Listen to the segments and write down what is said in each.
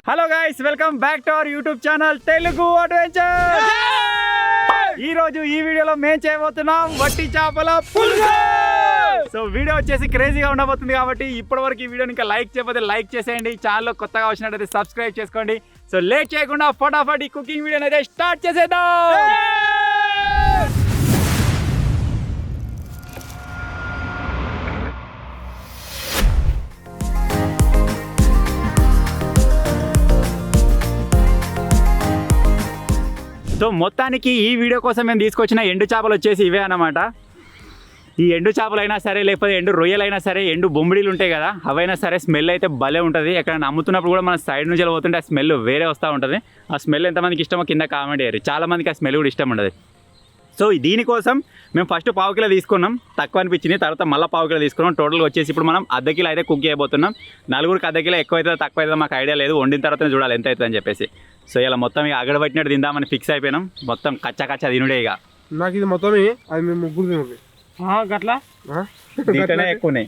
Hello guys, welcome back to our YouTube channel Telugu adventure. ఈ రోజు ఈ వీడియోలో మేము చేయబోతున్నాం వట్టి చేపల పులుసు. సో వీడియో వచ్చేసి క్రేజీగా ఉండబోతుంది కాబట్టి ఇప్పటివరకు ఈ వీడియోని ఇంకా లైక్ చేయకపోతే లైక్ చేసేయండి. ఛానల్లో కొత్తగా వచ్చినట్టయితే సబ్స్క్రైబ్ చేసుకోండి. సో లేట్ చేయకుండా ఫటాఫట్ ఈ కుకింగ్ వీడియోని అయితే స్టార్ట్ చేసేద్దాం. సో మొత్తానికి ఈ వీడియో కోసం మేము తీసుకొచ్చిన ఎండు చేపలు వచ్చేసి ఇవే అన్నమాట. ఈ ఎండు చేపలు అయినా సరే, లేకపోతే ఎండు రొయ్యలైనా సరే, ఎండు బొమ్మిడీలు ఉంటాయి కదా, అవైనా సరే స్మెల్ అయితే భలే ఉంటుంది. ఎక్కడైనా అమ్ముతున్నప్పుడు కూడా మన సైడ్ నుంచి పోతుంటే ఆ స్మెల్ వేరే వస్తూ ఉంటుంది. ఆ స్మెల్ ఎంతమందికి ఇష్టమో కింద కామెంట్ చేయరు. చాలామందికి ఆ స్మెల్ కూడా ఇష్టం ఉండదు. సో దీనికోసం మేము ఫస్ట్ పావు కిలో తీసుకున్నాం, తక్కువ అనిపించింది. తర్వాత మళ్ళీ పావు కిలో తీసుకున్నాం. టోటల్గా వచ్చేసి ఇప్పుడు మనం అర్ధ కిలో అయితే కుక్ చేయబోతున్నాం. నలుగురికి అర్ధ కిలో ఎక్కువ అవుతుందో తక్కువ అవుతుందో మాకు ఐడియా లేదు. వండిన తర్వాత చూడాలి ఎంత అవుతుందని చెప్పేసి. సో ఇలా మొత్తం ఇక అగడబట్టినట్టు తిందామని ఫిక్స్ అయిపోయినాం. మొత్తం కచ్చా తినుడే. ఇక నాకు ఇది మొత్తం అది మేము ముగ్గురు తినది గట్లా దీంట్లోనే ఎక్కువ ఉన్నాయి.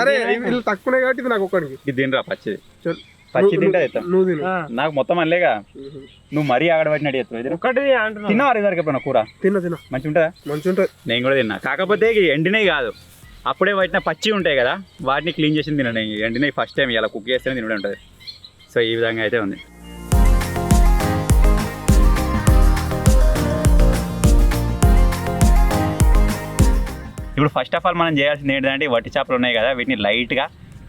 సరే వీళ్ళు తక్కువనే కాబట్టి ఇది నాకు ఒక్కడికి ఇది తినరా పచ్చిది. పచ్చి తింటే నువ్వు తిను. నాకు మొత్తం అనలేగా, నువ్వు మరీ ఆగడబట్టినట్టు చెప్తావు. తిన్నావా ఎదురుకపోయినా కూర? తిన్నా మంచిగా ఉంటుందా? మంచిగా ఉంటుంది. నేను కూడా తిన్నా. కాకపోతే ఎండినవి కాదు, అప్పుడే వాటిన పచ్చి ఉంటాయి కదా, వాటిని క్లీన్ చేసి తినండి. ఎండినవి ఫస్ట్ టైం ఇలా కుక్ చేస్తేనే తినడే ఉంటుంది. సో ఈ విధంగా అయితే ఉంది. ఇప్పుడు ఫస్ట్ ఆఫ్ ఆల్ మనం చేయాల్సింది ఏంటంటే, వట్టి చేపలు ఉన్నాయి కదా, వీటిని లైట్గా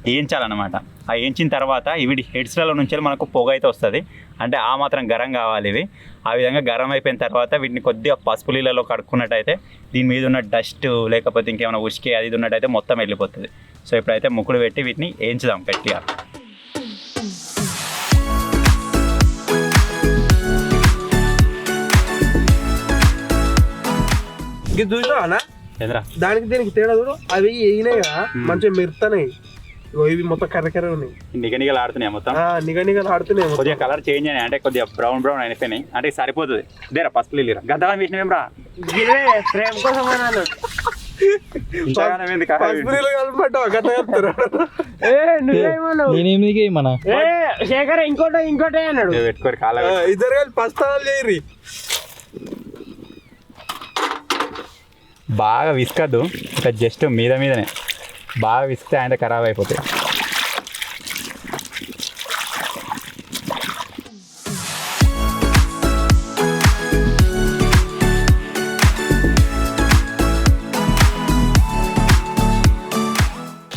వేయించాలన్నమాట. ఆ వేయించిన తర్వాత వీటి హెడ్స్లలో నుంచి మనకు పొగ అయితే వస్తుంది. అంటే ఆ మాత్రం గరం కావాలి ఇవి. ఆ విధంగా గరం అయిపోయిన తర్వాత వీటిని కొద్దిగా పసుపు నీళ్ళలో కడుక్కున్నట్టయితే దీని మీద ఉన్న డస్ట్ లేకపోతే ఇంకేమైనా ఉష్కి అది ఉన్నట్టయితే మొత్తం వెళ్ళిపోతుంది. సో ఇప్పుడైతే ముక్కుడు పెట్టి వీటిని వేయించుదాం గట్టిగా. ఇది చూసినా ఎదురా దానికి దీనికి తేడా చూడు. అవి వేయినాయి కదా, మంచిగా మెరుతున్నాయి. ఇవి మొత్తం కర్ర ఉన్నాయి, నిగనిగలు ఆడుతున్నాయి. మొత్తం నిగనిగలు ఆడుతున్నాయి. కొద్దిగా కలర్ చేంజ్ అయినాయి, అంటే కొద్దిగా బ్రౌన్ అయిపోయినాయి. అంటే సరిపోతుంది. దేరా పసుపు నీళ్ళు గద్దగా వేసినవేం రా ప్రేమ కోసం శేఖర్ ఇంకోటే అన్నాడు. పెట్టుకోరు కాల ఇద్దరు కలిసి పస్తాలు చేయరి. బాగా విసుకద్దు, ఇట్లా జస్ట్ మీదనే బాగా విసికితే అంటే ఖరాబ్ అయిపోతాయి.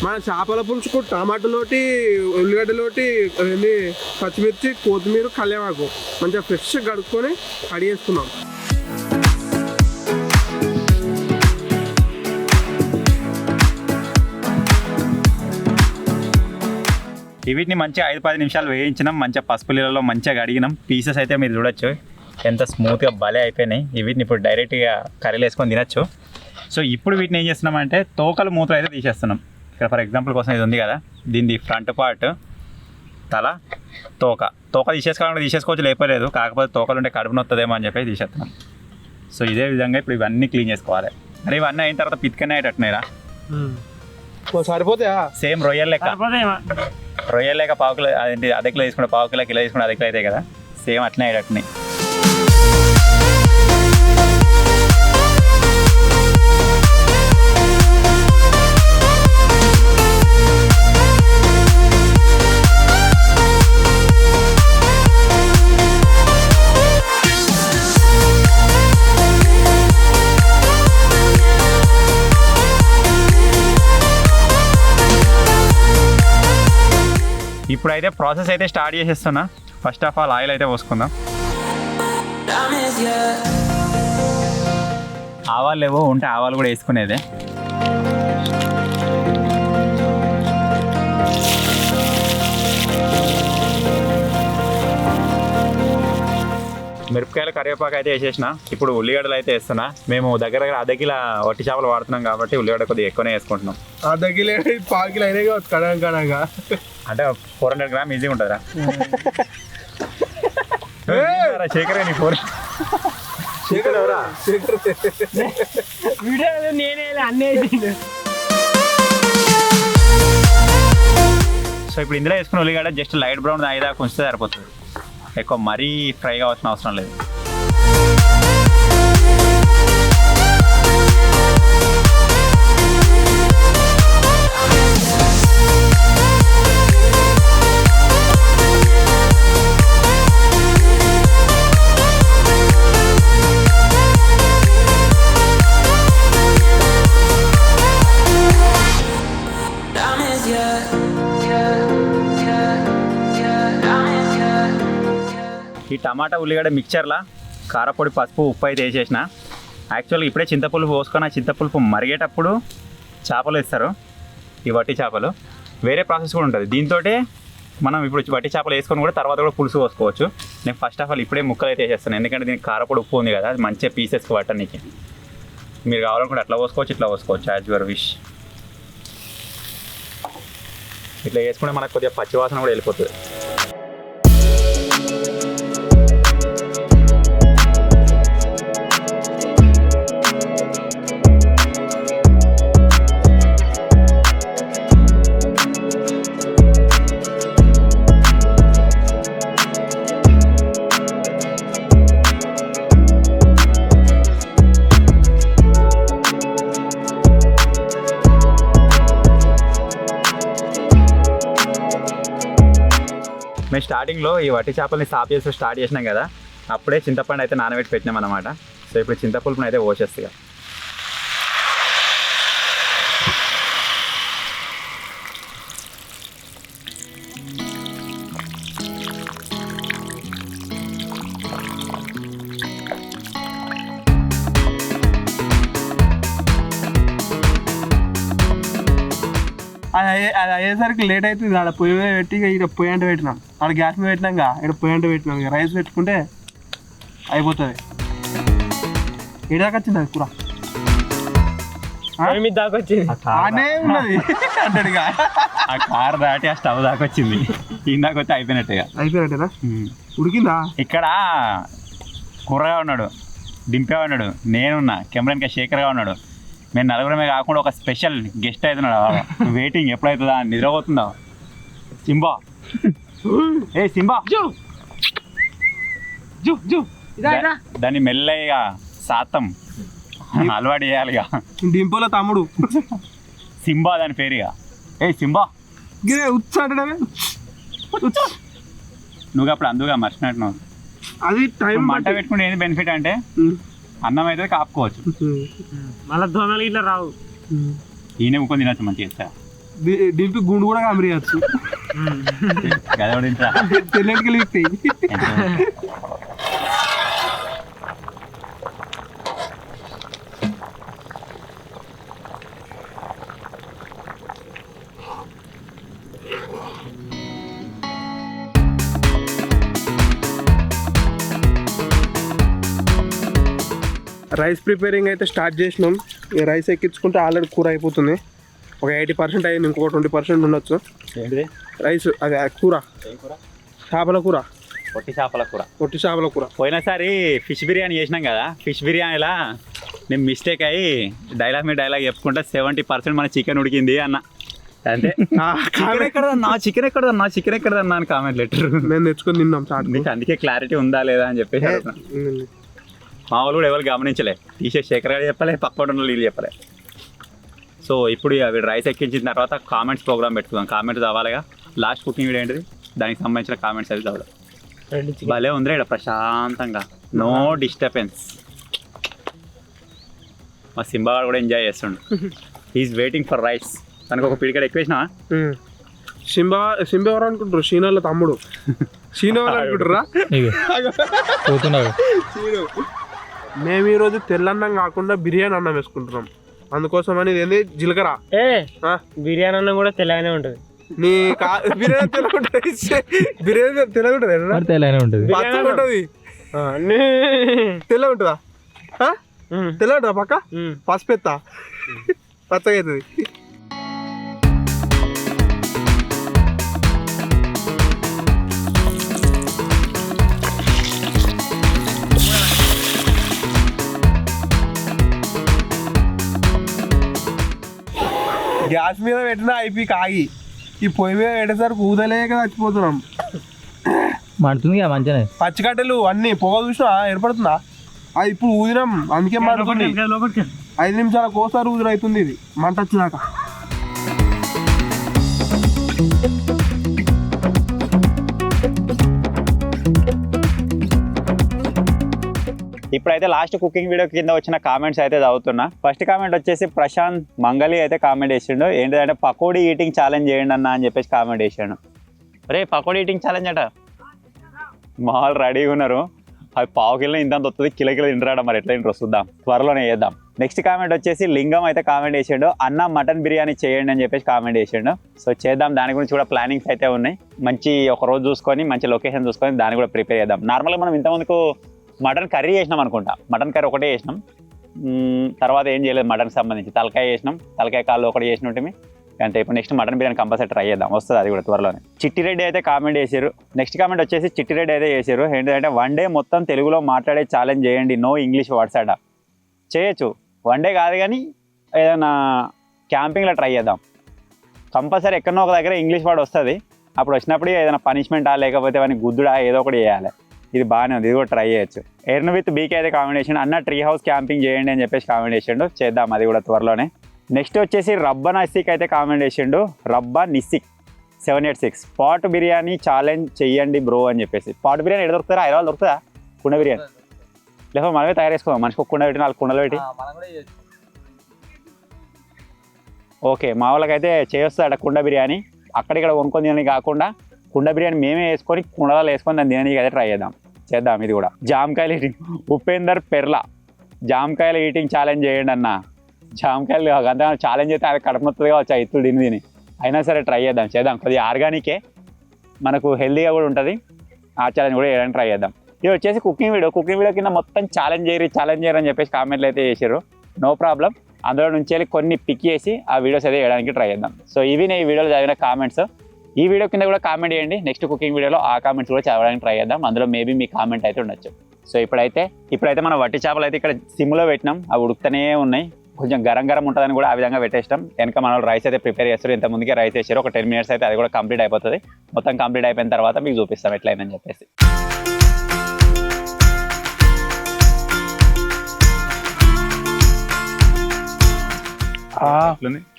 మన చేపల పులుసుకు టమాటాలోటి, ఉల్లిగడ్డలోటి, పచ్చిమిర్చి, కొత్తిమీర, కళ్యామాకు మంచిగా ఫ్రెష్గా కడుక్కొని కడిగేసుకున్నాం. వీటిని మంచిగా 5-10 నిమిషాలు వేయించినాం. మంచిగా పసుపు నీళ్ళలో మంచిగా కడిగినాం. పీసెస్ అయితే మీరు చూడొచ్చు ఎంత స్మూత్గా భలే అయిపోయినాయి. వీటిని ఇప్పుడు డైరెక్ట్గా కర్రీలు వేసుకొని తినచ్చు. సో ఇప్పుడు వీటిని ఏం చేస్తున్నామంటే తోకలు మూతలు అయితే తీసేస్తున్నాం. ఇక్కడ ఫర్ ఎగ్జాంపుల్ కోసం ఇది ఉంది కదా, దీన్ని ఫ్రంట్ పార్ట్, తల, తోక తీసేసుకోవాలంటే తీసేసుకోవచ్చు, లేకపోలేదు. కాకపోతే తోకలు ఉంటే కడుపు నొత్తదేమో అని చెప్పి తీసేస్తున్నాం. సో ఇదే విధంగా ఇప్పుడు ఇవన్నీ క్లీన్ చేసుకోవాలి. మరి ఇవన్నీ అయిన తర్వాత పితికనే అయ్యేటట్టున్నాయిరా. సరిపోతాయా? సేమ్ రొయ్యలు లేక పావు కిలో అదేంటి అర్ధ కిలో తీసుకుంటే పావు కిలో తీసుకుంటే అర్ధ కిలో అవుతాయి కదా, సేమ్ అట్లనే అయ్యేటట్టున్నాయి. ఇప్పుడైతే ప్రాసెస్ అయితే స్టార్ట్ చేసేస్తున్నా. ఫస్ట్ ఆఫ్ ఆల్ ఆయిల్ అయితే పోసుకుందాం. ఆవాలు లేవో ఉంటే ఆవాలు కూడా వేసుకునేదే. మిరపకాయలు, కరివేపాకు అయితే వేసేసిన. ఇప్పుడు ఉల్లిగడ్డలు అయితే వేస్తున్నా. మేము దగ్గర అర్ధ కిలో వట్టి చేపలు వాడుతున్నాం కాబట్టి ఉల్లిగడ్డ కొద్దిగా ఎక్కువనే వేసుకుంటున్నాం. అర్ధ కిలో, పావు కిలో అయినా కడగా అంటే 400 గ్రామ్ ఈజీగా ఉంటుందా? శేఖర్ నీ ఫోన్ వీడియో నేనే అన్నీ. సో సో ఇప్పుడు ఇందులో వేసుకున్న ఉల్లిగడ్డ జస్ట్ లైట్ బ్రౌన్ అయ్యేదాకా ఉంచితే సరిపోతుంది, ఎక్కువ మరీ ఫ్రై కావాల్సిన అవసరం లేదు. ఈ టమాటా ఉల్లిగడ్డ మిక్చర్లా కారపొడి, పసుపు, ఉప్పు అయితే వేసేసిన. యాక్చువల్గా ఇప్పుడే చింతపులుపు పోసుకొని ఆ చింతపులుపు మరిగేటప్పుడు చేపలు వేస్తారు, ఈ వట్టి చేపలు. వేరే ప్రాసెస్ కూడా ఉంటుంది దీంతో. మనం ఇప్పుడు వట్టి చేపలు వేసుకొని కూడా తర్వాత కూడా పులుసు పోసుకోవచ్చు. నేను ఫస్ట్ ఆఫ్ ఆల్ ఇప్పుడే ముక్కలు అయితే వేసేస్తాను, ఎందుకంటే దీనికి కారపొడి ఉప్పు ఉంది కదా, అది మంచిగా పీసెస్కి పట్టడానికి. మీరు కావాలనుకుంటే అట్లా పోసుకోవచ్చు, ఇట్లా పోసుకోవచ్చు, యాజ్ యువర్ విష్. ఇట్లా వేసుకుంటే మనకు కొద్దిగా పచ్చివాసన కూడా వెళ్ళిపోతుంది. మేము స్టార్టింగ్లో ఈ వట్టి చేపల్ని సాఫ్ చేసి స్టార్ట్ చేసినాం కదా, అప్పుడే చింతపండు అయితే నానబెట్టి పెట్టినాం అనమాట. సో ఇప్పుడు చింతపులుపుని అయితే పోసేస్తుంది. అది అయ్యేసరికి లేట్ అవుతుంది. ఆడ పొయ్యి మీద పెట్టి ఇక్కడ పొయ్యి అంటే పెట్టినాం, ఆడ గ్యాస్ మీద పెట్టినాక ఇక్కడ పొయ్యి అంటే పెట్టినాం. ఇక రైస్ పెట్టుకుంటే అయిపోతుంది. ఏడాక వచ్చింది అది కూర దాకా వచ్చింది అనే ఉన్నది అంటాడు. ఇక ఆ కార్ దాటి ఆ స్టవ్ దాకా వచ్చింది, ఇందాక వచ్చి అయిపోయినట్టుగా. అయిపోయినట్టేనా? ఉడికిందా? ఇక్కడ కూరగా ఉన్నాడు, డింపే ఉన్నాడు, నేనున్నా, కెమెరానికి శేఖర్గా ఉన్నాడు. మేము నలుగురమే కాకుండా ఒక స్పెషల్ గెస్ట్ అవుతున్నాడు. వెయిటింగ్ ఎప్పుడవుతుందా, నిద్రపోతుందా. సింబా, ఏ సింబా, దాన్ని మెల్లగా శాతం అలవాటు చేయాలిగా. డింపోల తమ్ముడు సింబా దాని పేరుగా. ఏ సింబా, ఉచ్చాడమే. నువ్వు అప్పుడు అందుగా మర్చినట్టున్నావు. అది టైం మంట పెట్టుకుంటే ఏంది బెనిఫిట్ అంటే అన్నం అయితే కాపుకోవచ్చు, మళ్ళీ దోమలు ఇట్లా రావు. ఈయన ముక్కొని తినచ్చు మంచిగా చేస్తా. డింపి గుండు కూడా కమిరియచ్చు, గదవడించా తెల్లటికి లిగుతాయి. రైస్ ప్రిపేరింగ్ అయితే స్టార్ట్ చేసినాం. ఈ రైస్ ఎక్కించుకుంటే ఆల్రెడీ కూర అయిపోతుంది. ఒక 80% అయింది, ఇంకో 20% ఉండొచ్చు. ఏంటిది రైస్ అది కూర, చేపల కూర, పొట్టి చేపల కూర. పొట్టి చేపల కూర. పోయినసారి ఫిష్ బిర్యానీ చేసినాం కదా, ఫిష్ బిర్యానీలా నేను మిస్టేక్ అయ్యి డైలాగ్ మీద డైలాగ్ చెప్పుకుంటా 70% మన చికెన్ ఉడికింది అన్న. అంతే, చికెన్ ఎక్కడదన్నా, చికెన్ ఎక్కడదన్నా, చికెన్ ఎక్కడదన్నా అని కామెంట్ లెటర్ మేము తెచ్చుకొని తిన్నాం చాట్. నీకు అందుకే క్లారిటీ ఉందా లేదా అని చెప్పేసి మా వాళ్ళు కూడా ఎవరు గమనించలే. తీసే శేఖర్ గారు చెప్పలే, పక్కన ఉన్న వీళ్ళు చెప్పలే. సో ఇప్పుడు అవి రైస్ ఎక్కించిన తర్వాత కామెంట్స్ ప్రోగ్రామ్ పెట్టుకుందాం. కామెంట్స్ అవ్వాలిగా. లాస్ట్ కుకింగ్ వీడియో ఏంటిది, దానికి సంబంధించిన కామెంట్స్ అవి చదవడం. భలే ఉంది ఇక్కడ ప్రశాంతంగా, నో డిస్టర్బెన్స్. మా సింబావాడు కూడా ఎంజాయ్ చేస్తుండు. Is waiting for rice. తనకు ఒక పిడికడ ఎక్కువేసినా. సింబా ఎవరు అనుకుంటారు? షీనోళ్ళ తమ్ముడు. షీనో వాళ్ళు అనుకుంటారా? మేము ఈరోజు తెల్లన్నం కాకుండా బిర్యానీ అన్నం వేసుకుంటున్నాం. అందుకోసం అని ఏంది జీలకర్ర. బిర్యానీ అన్నం కూడా తెల్లగానే ఉంటుంది. నీ బిర్యానీ తెల్లగుంటుంది, బిర్యానీ తెల్లగుంటుంది, తెల్లగానే ఉంటుంది, పచ్చగుంటది. తెల్లగుంటుందా? తెల్లగుంటుందా? పక్క పసుపెత్తా పచ్చగా అవుతుంది. గ్యాస్ మీద పెట్టినా అయిపోయి కాగి ఈ పొయ్యి మీద పెట్టేసరికి ఊదలేక చచ్చిపోతున్నాం. మండుతుంది కదా మంచిగా. పచ్చికట్టెలు అన్ని పొగ చూసినా ఏర్పడుతుందా? అది ఇప్పుడు ఊదినాం అందుకే మండుతుంది. 5 నిమిషాలకు ఒకసారి ఊదిన అవుతుంది ఇది మంట వచ్చినాక. ఇప్పుడైతే లాస్ట్ కుకింగ్ వీడియో కింద వచ్చిన కామెంట్స్ అయితే చదువుతున్నా. ఫస్ట్ కామెంట్ వచ్చేసి ప్రశాంత్ మంగళి అయితే కామెంట్ చేసిండు. ఏంటంటే పకోడీ ఈటింగ్ ఛాలెంజ్ చేయండి అన్న అని చెప్పేసి కామెంట్ చేసాడు. రే పకోడీ ఈటింగ్ ఛాలెంజ్ అట మాల్ రెడీగా ఉన్నారు. అది పావు కిలో ఇంత వస్తుంది, కిలో తింటారా మరి ఎట్లా ఇంట్రెస్ట్ చూద్దాం, త్వరలోనే చేద్దాం. నెక్స్ట్ కామెంట్ వచ్చేసి లింగం అయితే కామెంట్ చేసిండు. అన్న మటన్ బిర్యానీ చేయండి అని చెప్పేసి కామెంట్ చేసిండు. సో చేద్దాం, దాని గురించి కూడా ప్లానింగ్స్ అయితే ఉన్నాయి. మంచి ఒక రోజు చూసుకొని మంచి లొకేషన్ చూసుకొని దాన్ని కూడా ప్రిపేర్ చేద్దాం. నార్మల్గా మనం ఇంతమందికి మటన్ కర్రీ చేసినాం అనుకుంటా. మటన్ కర్రీ ఒకటే చేసినాం, తర్వాత ఏం చేయలేదు మటన్కి సంబంధించి. తలకాయ చేసినాం, తలకాయ కాళ్ళు ఒకటి చేసినట్టు అంటే. ఇప్పుడు next mutton biryani compulsory try చేద్దాం, వస్తుంది అది కూడా త్వరలోనే. చిట్టిరెడ్డి అయితే కామెంట్ చేశారు. నెక్స్ట్ కామెంట్ వచ్చేసి చిట్టిరెడ్డి అయితే చేశారు. ఏంటంటే 1 డే మొత్తం తెలుగులో మాట్లాడే ఛాలెంజ్ చేయండి, నో ఇంగ్లీష్ వర్డ్స్ అట. చేయొచ్చు, 1 డే కాదు కానీ ఏదైనా క్యాంపింగ్లో ట్రై చేద్దాం. కంపల్సరీ ఎక్కడో ఒక దగ్గర ఇంగ్లీష్ వర్డ్ వస్తుంది. అప్పుడు వచ్చినప్పుడు ఏదైనా పనిష్మెంటా లేకపోతే వాడిని గుద్దుడా ఏదో ఒకటి చేయాలి. ఇది బాగానే ఉంది, ఇది కూడా ట్రై చేయొచ్చు. ఎర్న్ విత్ బీకే అయితే కామెంట్ చేసిండు. అన్న ట్రీ హౌస్ క్యాంపింగ్ చేయండి అని చెప్పేసి కామెంట్ చేసిండు. చేద్దాం అది కూడా త్వరలోనే. నెక్స్ట్ వచ్చేసి రబ్బా నిసిక్ అయితే కామెంట్ చేసిండు. రబ్బా నిసిక్ 786 పాట్ బిర్యానీ ఛాలెంజ్ చెయ్యండి బ్రో అని చెప్పేసి. పాట్ బిర్యానీ ఎక్కడ దొరుకుతారా? హైదరాబాద్ దొరుకుతుందా? కుండ బిర్యానీ లేకపోతే మనమే తయారు చేసుకోవాలి. మనిషికి ఒక కుండ పెట్టి 4 కుండలు పెట్టి. ఓకే, మా వాళ్ళకైతే చేయొస్తుందట కుండ బిర్యానీ. అక్కడిక్కడ కొనుక్కొని తినని కాకుండా కుండ బిర్యానీ మేమే వేసుకొని కుండలో వేసుకొని దాన్ని తినడానికి అయితే ట్రై చేద్దాం ఇది కూడా. జామకాయలు ఈటింగ్ ఉపేందర్ పెర్లా జామకాయలు ఈటింగ్ ఛాలెంజ్ చేయండి అన్న. జామకాయలు అంత ఛాలెంజ్ అయితే అది కడుపునొస్తుంది కావచ్చు ఇత్తులు తిని. అయినా సరే ట్రై చేద్దాం. కొద్దిగా ఆర్గానికే, మనకు హెల్తీగా కూడా ఉంటుంది. ఆ ఛాలెంజ్ కూడా చేయడానికి ట్రై చేద్దాం. ఇది వచ్చేసి కుకింగ్ వీడియో కింద మొత్తం ఛాలెంజ్ చేయరు అని చెప్పేసి కామెంట్లు అయితే చేశారు. నో ప్రాబ్లం, అందులో నుంచి వెళ్ళి కొన్ని పిక్ చేసి ఆ వీడియోస్ అయితే చేయడానికి ట్రై చేద్దాం. సో ఇవి నేను ఈ వీడియోలో చదివిన కామెంట్స్. ఈ వీడియో కింద కూడా కామెంట్ చేయండి. నెక్స్ట్ కుకింగ్ వీడియోలో ఆ కామెంట్స్ కూడా చదవడానికి ట్రై చేద్దాం. అందులో మేబీ మీ కామెంట్ అయితే ఉండొచ్చు. సో ఇప్పుడైతే మనం వట్టి చేపలు అయితే ఇక్కడ సిమ్లో పెట్టినాం. అవి ఉడుకుతూనే ఉన్నాయి. కొంచెం గరం ఉంటుందని కూడా ఆ విధంగా పెట్టేస్తాం. వెనక మనం రైస్ అయితే ప్రిపేర్ చేస్తారు. ఇంత ముందుకే రైస్ చేశారు. ఒక 10 minutes అయితే అది కూడా కంప్లీట్ అయిపోతుంది. మొత్తం కంప్లీట్ అయిపోయిన తర్వాత మీకు చూపిస్తాం ఎట్లయిందని చెప్పేసి.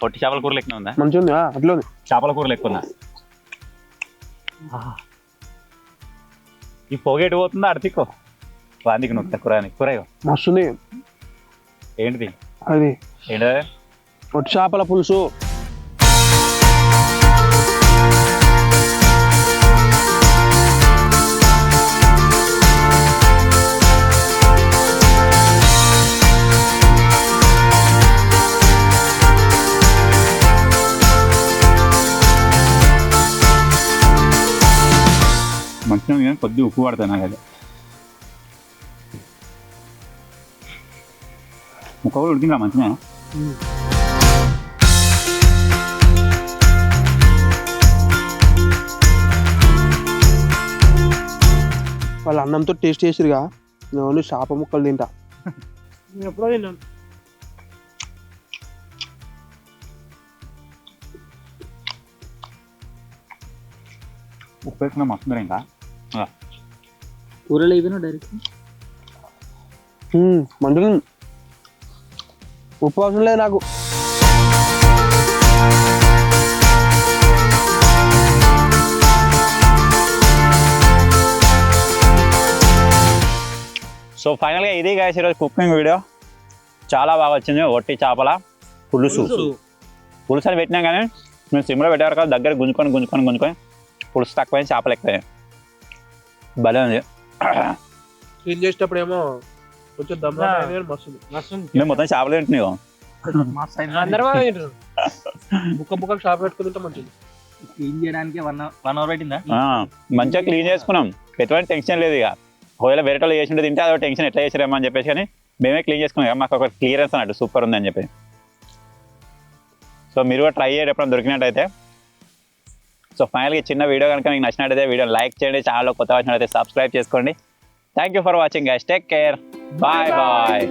పొట్టి చేపల కూర లెక్క ఉందా? మంచిగా ఉంది అట్లా చేపల కూర లెక్క ఉందా? ఈ పొగేటు పోతుందా అడతికో వాందికి నొక్తా కూర మస్తుంది. ఏంటిది అది? ఏంటది? పొట్టి చేపల పులుసు. మంచిగా ఉంది కానీ కొద్దిగా ఉప్పు పడతాయి నాకు. అది ముక్క కూడా ఉడికిందా మంచిగా? వాళ్ళు అన్నంతో టేస్ట్ చేసిరుగా, నేను చేప ముక్కలు తింటా. ఎప్పుడో తిన్నాను. ఉప్పు వేసుకున్నా మస్తుంది ఇంకా. కూరలు అయిపోయినా డైరెక్ట్ మంచిగా ఉప్పు అవసరం లేదు నాకు. సో ఫైనల్గా ఇది గాయస్ ఈరోజు కుకింగ్ వీడియో. చాలా బాగా వచ్చింది. ఒట్టి చేపల పులుసు అని పెట్టినా కానీ మేము సిమ్లో పెట్టేవారు కదా, దగ్గర గుంజుకొని పులుసు తక్కువైంది, చేపలు ఎక్కువైంది. భలే ఉంది. క్లీన్ చేసేటప్పుడు ఏమో కొంచెం మస్తు. మేము మొత్తం చేపలు తింటున్నాం. బుక్క షాప్ పెట్టుకుంటే మంచిది. క్లీన్ చేయడానికి 1 hour పెట్టిందా? మంచిగా క్లీన్ చేసుకున్నాం. ఎటువంటి టెన్షన్ లేదు. ఇక ఒకవేళ వేరే వాళ్ళు చేసి ఉంటే తింటే అదో టెన్షన్ ఎట్లా చేసారేమో అని చెప్పేసి కానీ మేమే క్లీన్ చేసుకున్నాం. మాకు ఒక క్లియరెన్స్ అన్నట్టు సూపర్ ఉందని చెప్పి. సో మీరు కూడా ట్రై చేయండి ఎప్పుడైనా దొరికినట్టయితే. సో ఫైనల్గా చిన్న వీడియో కనుక మీకు నచ్చినట్టయితే వీడియో లైక్ చేయండి. ఛానల్లో కొత్త వచ్చినట్టయితే సబ్స్క్రైబ్ చేసుకోండి. Thank you for watching guys. Take care. Bye.